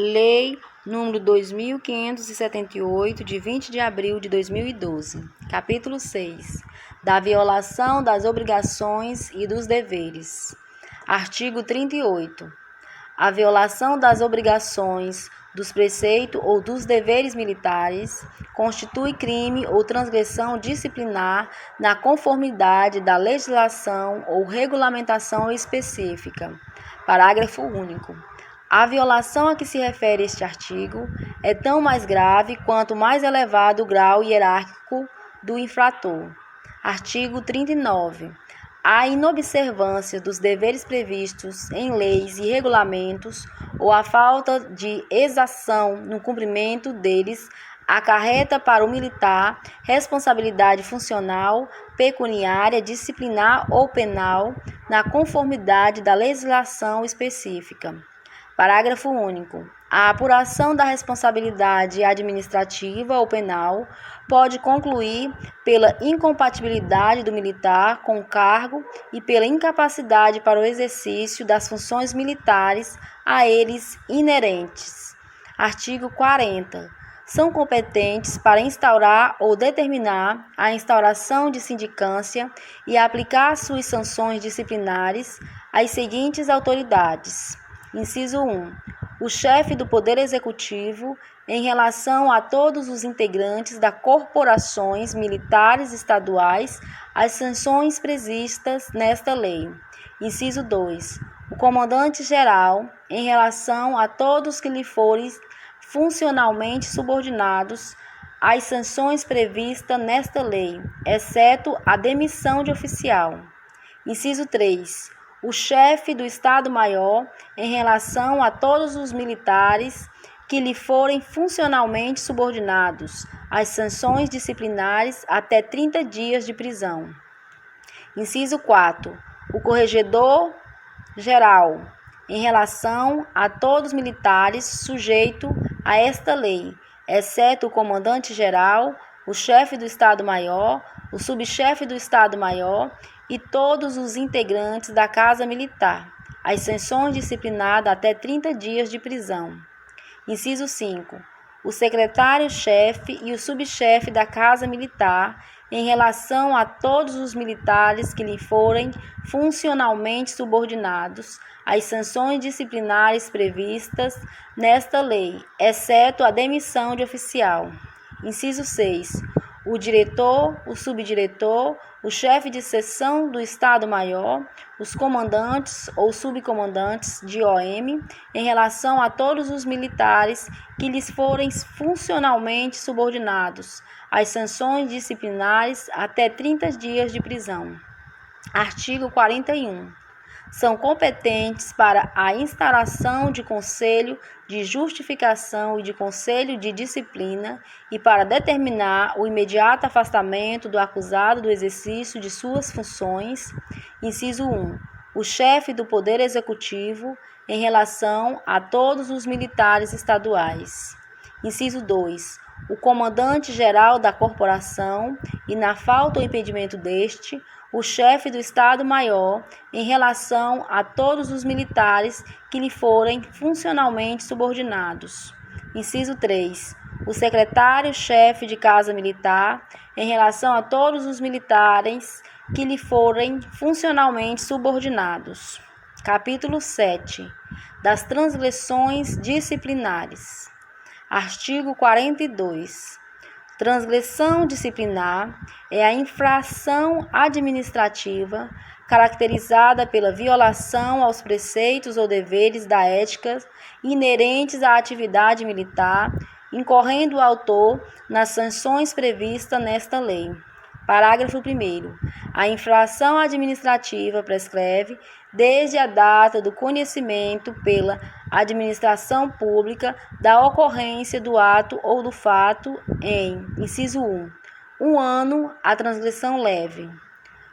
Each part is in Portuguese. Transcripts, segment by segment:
Lei número 2.578, de 20 de abril de 2012. Capítulo 6. Da violação das obrigações e dos deveres. Artigo 38. A violação das obrigações, dos preceitos ou dos deveres militares constitui crime ou transgressão disciplinar na conformidade da legislação ou regulamentação específica. Parágrafo único. A violação a que se refere este artigo é tão mais grave quanto mais elevado o grau hierárquico do infrator. Artigo 39. A inobservância dos deveres previstos em leis e regulamentos ou a falta de exação no cumprimento deles acarreta para o militar responsabilidade funcional, pecuniária, disciplinar ou penal na conformidade da legislação específica. Parágrafo único. A apuração da responsabilidade administrativa ou penal pode concluir pela incompatibilidade do militar com o cargo e pela incapacidade para o exercício das funções militares a eles inerentes. Artigo 40. São competentes para instaurar ou determinar a instauração de sindicância e aplicar suas sanções disciplinares as seguintes autoridades. Inciso 1. O chefe do Poder Executivo, em relação a todos os integrantes das corporações militares estaduais, as sanções previstas nesta lei. Inciso 2. O Comandante-Geral, em relação a todos que lhe forem funcionalmente subordinados, as sanções previstas nesta lei, exceto a demissão de oficial. Inciso 3. O chefe do Estado-Maior, em relação a todos os militares que lhe forem funcionalmente subordinados, as sanções disciplinares até 30 dias de prisão. Inciso 4. O Corregedor-Geral, em relação a todos os militares sujeitos a esta lei, exceto o Comandante-Geral, o chefe do Estado-Maior, o subchefe do Estado-Maior e todos os integrantes da Casa Militar, as sanções disciplinares até 30 dias de prisão. Inciso 5. O secretário-chefe e o subchefe da Casa Militar, em relação a todos os militares que lhe forem funcionalmente subordinados, as sanções disciplinares previstas nesta lei, exceto a demissão de oficial. Inciso 6. O diretor, o subdiretor, o chefe de seção do Estado-Maior, os comandantes ou subcomandantes de OM, em relação a todos os militares que lhes forem funcionalmente subordinados, as sanções disciplinares até 30 dias de prisão. Artigo 41. São competentes para a instauração de conselho de justificação e de conselho de disciplina e para determinar o imediato afastamento do acusado do exercício de suas funções. Inciso 1. O chefe do Poder Executivo, em relação a todos os militares estaduais. Inciso 2. O comandante-geral da corporação e, na falta ou impedimento deste, o chefe do Estado-Maior, em relação a todos os militares que lhe forem funcionalmente subordinados. Inciso 3. O secretário-chefe de Casa Militar, em relação a todos os militares que lhe forem funcionalmente subordinados. Capítulo 7. Das transgressões disciplinares. Artigo 42. Transgressão disciplinar é a infração administrativa caracterizada pela violação aos preceitos ou deveres da ética inerentes à atividade militar, incorrendo o autor nas sanções previstas nesta lei. Parágrafo 1º. A infração administrativa prescreve desde a data do conhecimento pela administração pública da ocorrência do ato ou do fato em, inciso 1, 1 ano a transgressão leve.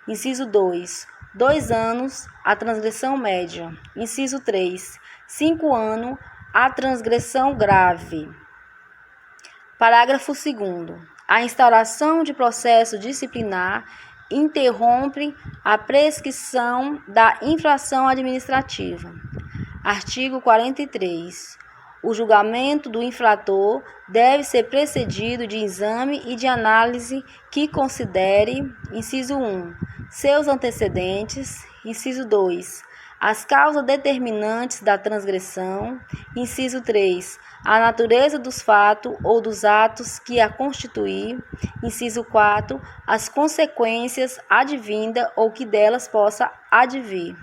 Inciso 2, 2 anos a transgressão média. Inciso 3, 5 anos a transgressão grave. Parágrafo 2º. A instauração de processo disciplinar interrompe a prescrição da infração administrativa. Artigo 43. O julgamento do infrator deve ser precedido de exame e de análise que considere, inciso 1, seus antecedentes, inciso 2, as causas determinantes da transgressão, inciso 3, a natureza dos fatos ou dos atos que a constituem, inciso 4, as consequências advindas ou que delas possa advir.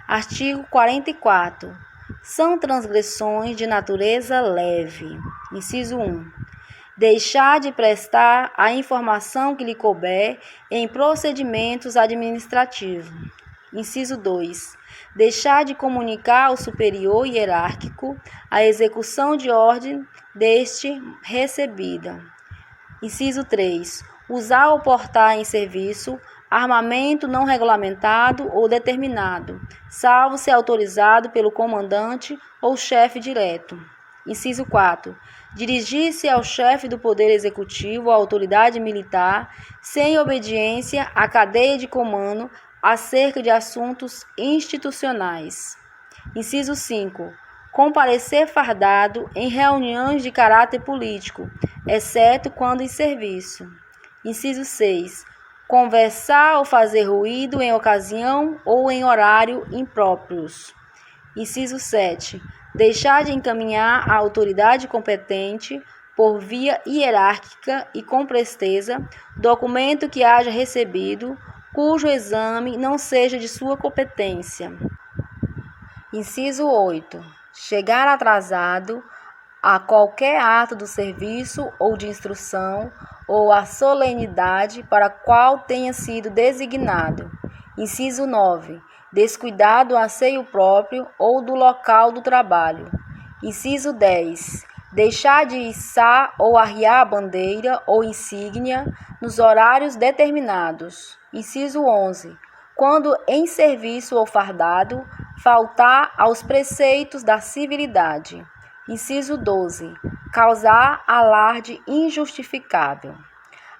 Artigo 44. São transgressões de natureza leve. Inciso 1. Deixar de prestar a informação que lhe couber em procedimentos administrativos. Inciso 2. Deixar de comunicar ao superior hierárquico a execução de ordem deste recebida. Inciso 3. Usar ou portar em serviço armamento não regulamentado ou determinado, salvo se autorizado pelo comandante ou chefe direto. Inciso 4. Dirigir-se ao chefe do Poder Executivo ou autoridade militar sem obediência à cadeia de comando acerca de assuntos institucionais. Inciso 5. Comparecer fardado em reuniões de caráter político, exceto quando em serviço. Inciso 6. Conversar ou fazer ruído em ocasião ou em horário impróprios. Inciso 7. Deixar de encaminhar à autoridade competente, por via hierárquica e com presteza, documento que haja recebido, cujo exame não seja de sua competência. Inciso 8. Chegar atrasado a qualquer ato do serviço ou de instrução ou a solenidade para a qual tenha sido designado. Inciso 9. Descuidar do asseio próprio ou do local do trabalho. Inciso 10. Deixar de içar ou arriar a bandeira ou insígnia nos horários determinados. Inciso 11. Quando em serviço ou fardado, faltar aos preceitos da civilidade. Inciso 12. Causar alarde injustificável.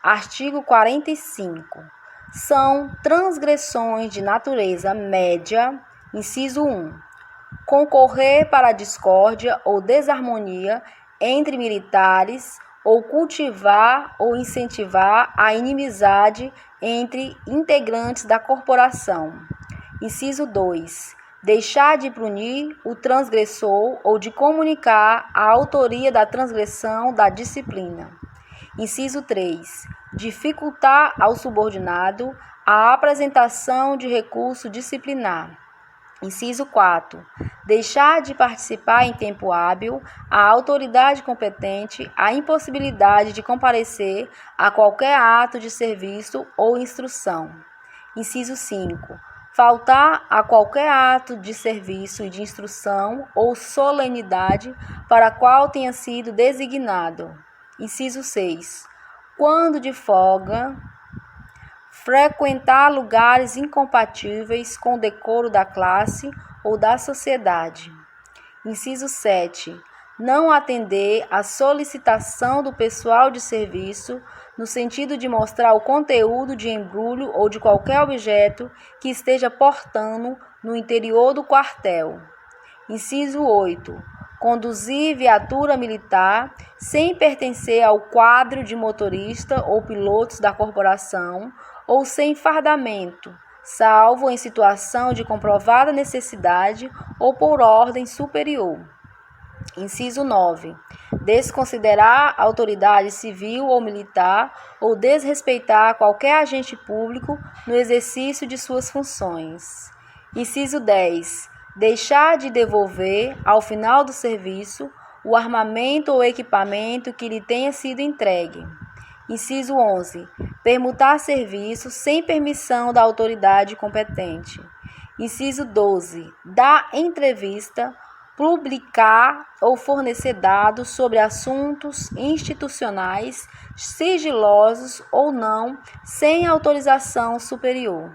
Artigo 45. São transgressões de natureza média. Inciso 1. Concorrer para a discórdia ou desarmonia entre militares ou cultivar ou incentivar a inimizade entre integrantes da corporação. Inciso 2. Deixar de punir o transgressor ou de comunicar a autoria da transgressão da disciplina. Inciso 3. Dificultar ao subordinado a apresentação de recurso disciplinar. Inciso 4. Deixar de participar em tempo hábil a autoridade competente a impossibilidade de comparecer a qualquer ato de serviço ou instrução. Inciso 5. Faltar a qualquer ato de serviço e de instrução ou solenidade para a qual tenha sido designado. Inciso 6. Quando de folga, frequentar lugares incompatíveis com o decoro da classe ou da sociedade. Inciso 7. Não atender à solicitação do pessoal de serviço no sentido de mostrar o conteúdo de embrulho ou de qualquer objeto que esteja portando no interior do quartel. Inciso 8. Conduzir viatura militar sem pertencer ao quadro de motorista ou pilotos da corporação ou sem fardamento, salvo em situação de comprovada necessidade ou por ordem superior. Inciso 9. Desconsiderar a autoridade civil ou militar ou desrespeitar qualquer agente público no exercício de suas funções. Inciso 10. Deixar de devolver, ao final do serviço, o armamento ou equipamento que lhe tenha sido entregue. Inciso 11. Permutar serviço sem permissão da autoridade competente. Inciso 12. Dar entrevista, publicar ou fornecer dados sobre assuntos institucionais, sigilosos ou não, sem autorização superior.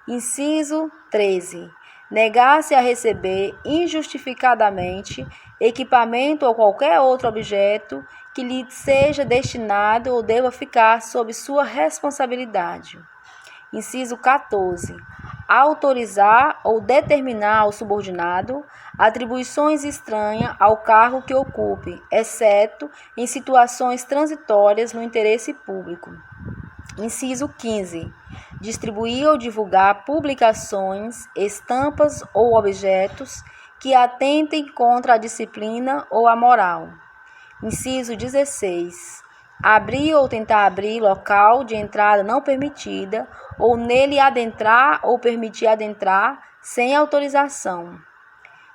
Inciso 13. Negar-se a receber injustificadamente equipamento ou qualquer outro objeto que lhe seja destinado ou deva ficar sob sua responsabilidade. Inciso 14. autorizar ou determinar ao subordinado atribuições estranhas ao cargo que ocupe, exceto em situações transitórias no interesse público. Inciso 15. Distribuir ou divulgar publicações, estampas ou objetos que atentem contra a disciplina ou a moral. Inciso 16. Abrir ou tentar abrir local de entrada não permitida ou nele adentrar ou permitir adentrar sem autorização.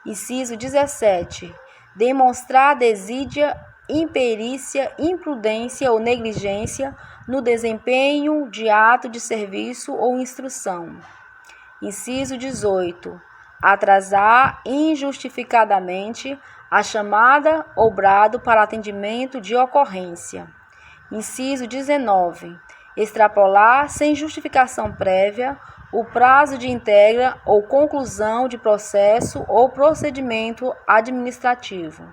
Inciso 17. Demonstrar desídia, imperícia, imprudência ou negligência no desempenho de ato de serviço ou instrução. Inciso 18. Atrasar injustificadamente a chamada ou brado para atendimento de ocorrência. Inciso 19. Extrapolar sem justificação prévia o prazo de entrega ou conclusão de processo ou procedimento administrativo.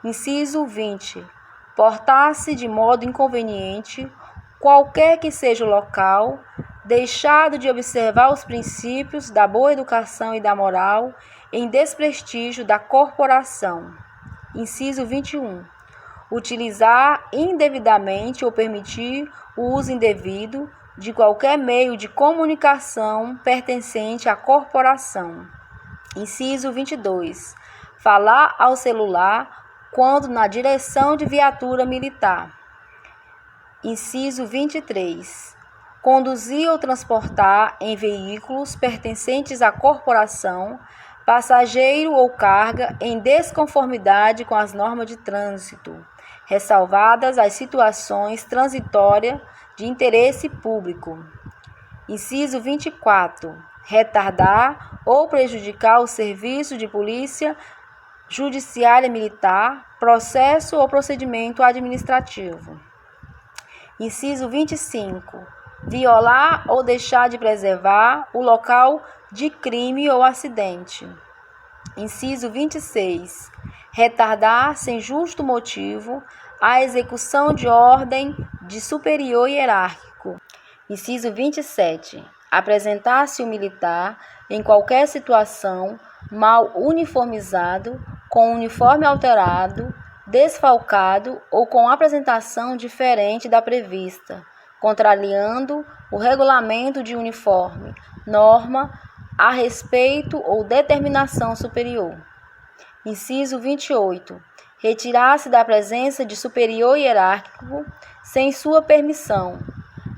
Inciso 20. Portar-se de modo inconveniente, qualquer que seja o local, deixado de observar os princípios da boa educação e da moral em desprestígio da corporação. Inciso 21. Utilizar indevidamente ou permitir o uso indevido de qualquer meio de comunicação pertencente à corporação. Inciso 22. Falar ao celular quando na direção de viatura militar. Inciso 23. Conduzir ou transportar em veículos pertencentes à corporação passageiro ou carga em desconformidade com as normas de trânsito, ressalvadas as situações transitórias de interesse público. Inciso 24. Retardar ou prejudicar o serviço de polícia judiciária militar, processo ou procedimento administrativo. Inciso 25. Violar ou deixar de preservar o local de crime ou acidente. Inciso 26. Retardar sem justo motivo a execução de ordem de superior hierárquico. Inciso 27. Apresentar-se o militar em qualquer situação mal uniformizado, com uniforme alterado, desfalcado ou com apresentação diferente da prevista, contrariando o regulamento de uniforme, norma a respeito ou determinação superior. Inciso 28. Retirar-se da presença de superior hierárquico sem sua permissão,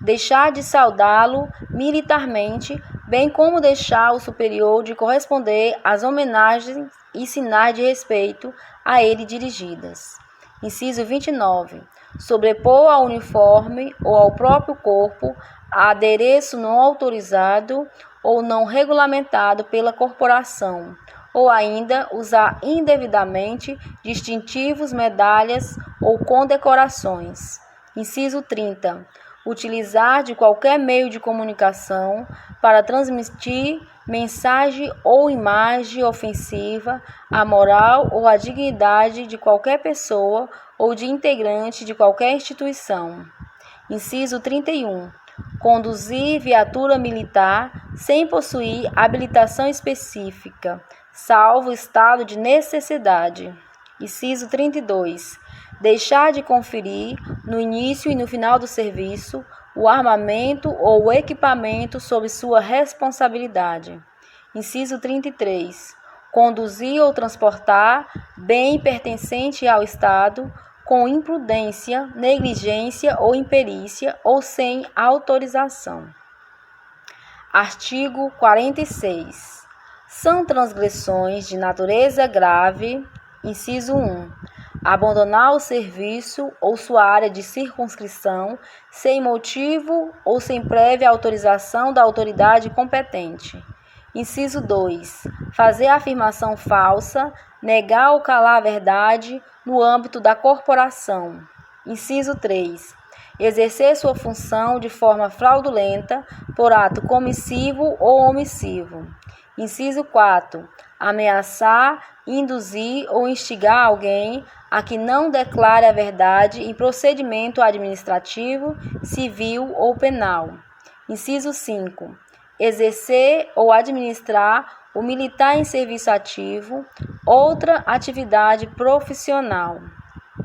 deixar de saudá-lo militarmente, bem como deixar o superior de corresponder às homenagens e sinais de respeito a ele dirigidas. Inciso 29. Sobrepor ao uniforme ou ao próprio corpo adereço não autorizado ou não regulamentado pela corporação, ou ainda usar indevidamente distintivos, medalhas ou condecorações. Inciso 30. Utilizar de qualquer meio de comunicação para transmitir mensagem ou imagem ofensiva à moral ou à dignidade de qualquer pessoa ou de integrante de qualquer instituição. Inciso 31. Conduzir viatura militar sem possuir habilitação específica, salvo estado de necessidade. Inciso 32. Deixar de conferir, no início e no final do serviço, o armamento ou o equipamento sob sua responsabilidade. Inciso 33. Conduzir ou transportar bem pertencente ao Estado com imprudência, negligência ou imperícia ou sem autorização. Artigo 46. São transgressões de natureza grave. Inciso 1. Abandonar o serviço ou sua área de circunscrição sem motivo ou sem prévia autorização da autoridade competente. Inciso 2. Fazer afirmação falsa, negar ou calar a verdade no âmbito da corporação. Inciso 3. Exercer sua função de forma fraudulenta por ato comissivo ou omissivo. Inciso 4. Ameaçar, induzir ou instigar alguém a que não declare a verdade em procedimento administrativo, civil ou penal. Inciso 5. exercer ou administrar o militar em serviço ativo, outra atividade profissional.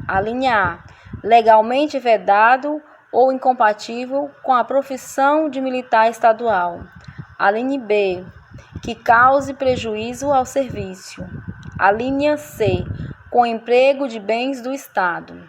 A linha A, legalmente vedado ou incompatível com a profissão de militar estadual. A linha B, que cause prejuízo ao serviço. A linha C, com emprego de bens do Estado.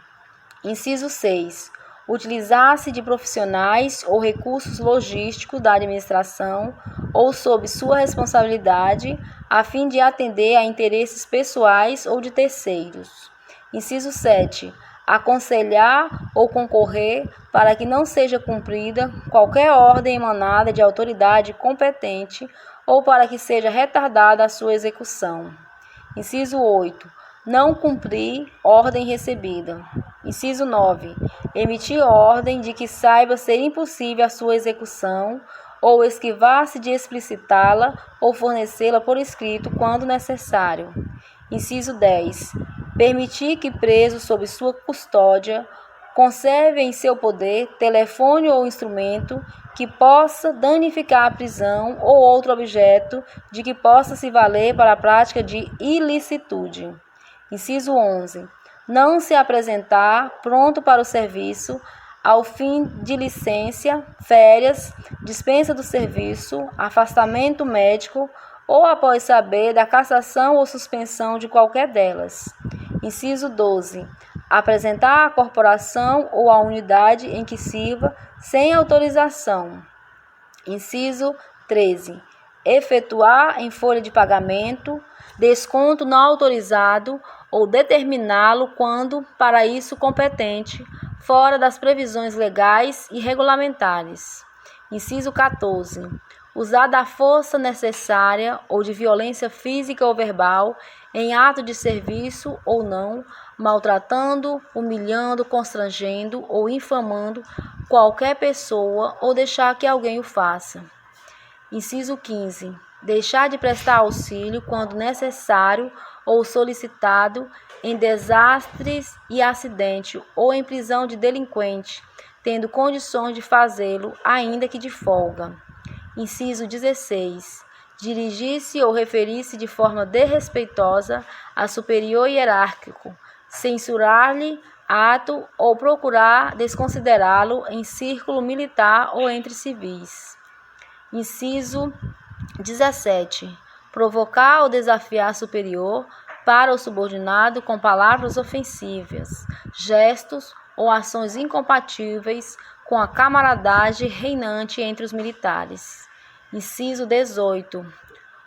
Inciso 6. Utilizar-se de profissionais ou recursos logísticos da administração ou sob sua responsabilidade, a fim de atender a interesses pessoais ou de terceiros. Inciso 7. Aconselhar ou concorrer para que não seja cumprida qualquer ordem emanada de autoridade competente ou para que seja retardada a sua execução. Inciso 8. Não cumprir ordem recebida. Inciso 9. Emitir ordem de que saiba ser impossível a sua execução ou esquivar-se de explicitá-la ou fornecê-la por escrito quando necessário. Inciso 10. Permitir que preso sob sua custódia conserve em seu poder telefone ou instrumento que possa danificar a prisão ou outro objeto de que possa se valer para a prática de ilicitude. Inciso 11. Não se apresentar pronto para o serviço ao fim de licença, férias, dispensa do serviço, afastamento médico ou após saber da cassação ou suspensão de qualquer delas. Inciso 12. Apresentar à corporação ou à unidade em que sirva sem autorização. Inciso 13. Efetuar em folha de pagamento desconto não autorizado ou determiná-lo quando para isso competente, fora das previsões legais e regulamentares. Inciso 14. Usar da força necessária ou de violência física ou verbal em ato de serviço ou não, maltratando, humilhando, constrangendo ou infamando qualquer pessoa ou deixar que alguém o faça. Inciso 15. Deixar de prestar auxílio quando necessário ou solicitado em desastres e acidente ou em prisão de delinquente, tendo condições de fazê-lo, ainda que de folga. Inciso 16. Dirigir-se ou referir-se de forma desrespeitosa a superior hierárquico, censurar-lhe ato ou procurar desconsiderá-lo em círculo militar ou entre civis. Inciso 17. Provocar ou desafiar superior para o subordinado com palavras ofensivas, gestos ou ações incompatíveis com a camaradagem reinante entre os militares. Inciso 18.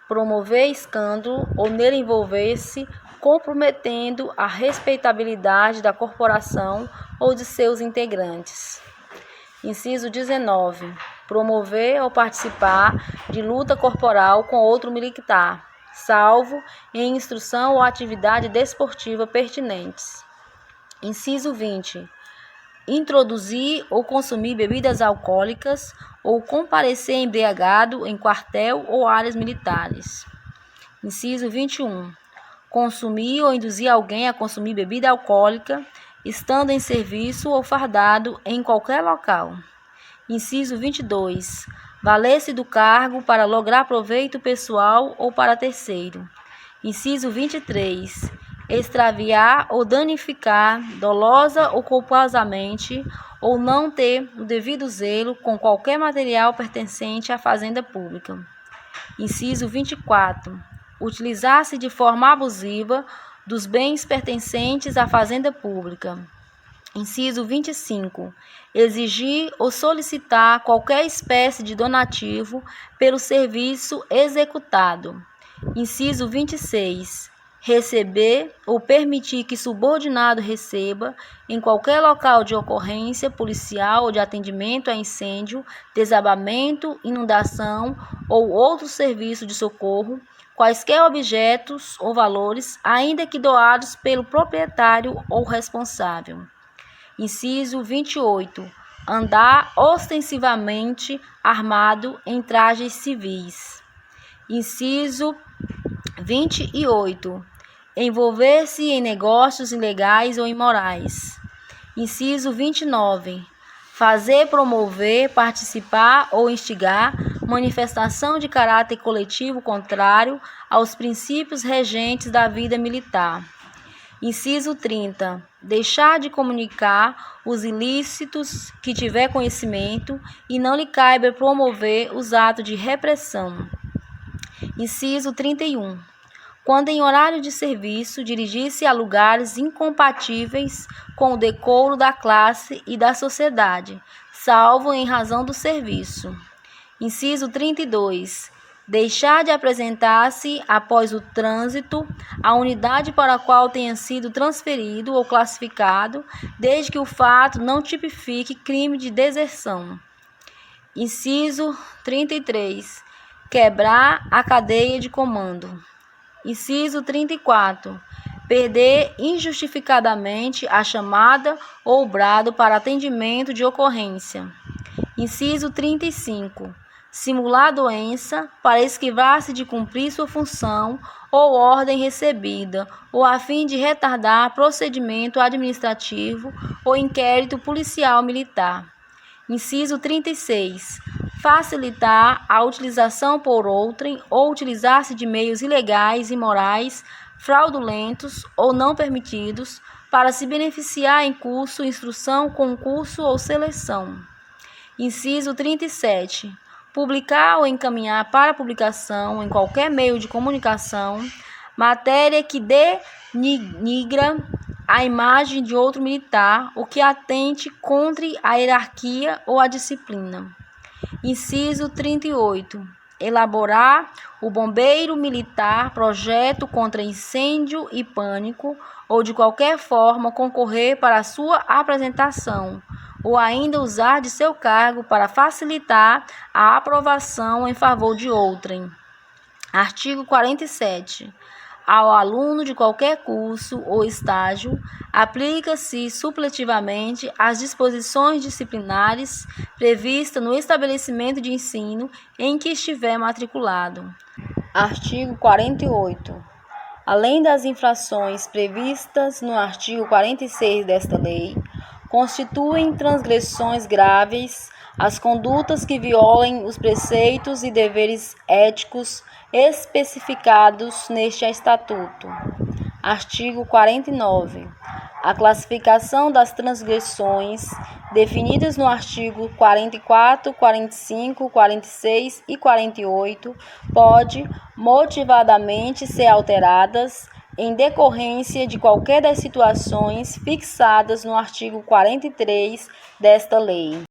Promover escândalo ou nele envolver-se, comprometendo a respeitabilidade da corporação ou de seus integrantes. Inciso 19. Promover ou participar de luta corporal com outro militar, salvo em instrução ou atividade desportiva pertinentes. Inciso 20. Introduzir ou consumir bebidas alcoólicas ou comparecer embriagado em quartel ou áreas militares. Inciso 21. Consumir ou induzir alguém a consumir bebida alcoólica, estando em serviço ou fardado em qualquer local. Inciso 22. Valer-se do cargo para lograr proveito pessoal ou para terceiro. Inciso 23. Extraviar ou danificar, dolosa ou culposamente, ou não ter o devido zelo com qualquer material pertencente à fazenda pública. Inciso 24. Utilizar-se de forma abusiva dos bens pertencentes à fazenda pública. Inciso 25. Exigir ou solicitar qualquer espécie de donativo pelo serviço executado. Inciso 26. Receber ou permitir que subordinado receba, em qualquer local de ocorrência policial ou de atendimento a incêndio, desabamento, inundação ou outro serviço de socorro, quaisquer objetos ou valores, ainda que doados pelo proprietário ou responsável. Inciso 28. Andar ostensivamente armado em trajes civis. Inciso 28. Envolver-se em negócios ilegais ou imorais. Inciso 29. Fazer, promover, participar ou instigar manifestação de caráter coletivo contrário aos princípios regentes da vida militar. Inciso 30. Deixar de comunicar os ilícitos que tiver conhecimento e não lhe caiba promover os atos de repressão. Inciso 31. Quando em horário de serviço dirigir-se a lugares incompatíveis com o decoro da classe e da sociedade, salvo em razão do serviço. Inciso 32. Deixar de apresentar-se após o trânsito à unidade para a qual tenha sido transferido ou classificado, desde que o fato não tipifique crime de deserção. Inciso 33. Quebrar a cadeia de comando. Inciso 34. Perder injustificadamente a chamada ou o brado para atendimento de ocorrência. Inciso 35. Simular doença para esquivar-se de cumprir sua função ou ordem recebida, ou a fim de retardar procedimento administrativo ou inquérito policial militar. Inciso 36. Facilitar a utilização por outrem ou utilizar-se de meios ilegais, imorais, fraudulentos ou não permitidos para se beneficiar em curso, instrução, concurso ou seleção. Inciso 37. Publicar ou encaminhar para publicação em qualquer meio de comunicação matéria que denigra a imagem de outro militar ou que atente contra a hierarquia ou a disciplina. Inciso 38. Elaborar o bombeiro militar projeto contra incêndio e pânico ou de qualquer forma concorrer para a sua apresentação, ou ainda usar de seu cargo para facilitar a aprovação em favor de outrem. Artigo 47. Ao aluno de qualquer curso ou estágio, aplica-se supletivamente as disposições disciplinares previstas no estabelecimento de ensino em que estiver matriculado. Artigo 48. Além das infrações previstas no artigo 46 desta lei, constituem transgressões graves as condutas que violem os preceitos e deveres éticos especificados neste Estatuto. Artigo 49. A classificação das transgressões definidas no artigo 44, 45, 46 e 48 pode motivadamente ser alteradas em decorrência de qualquer das situações fixadas no artigo 43 desta lei.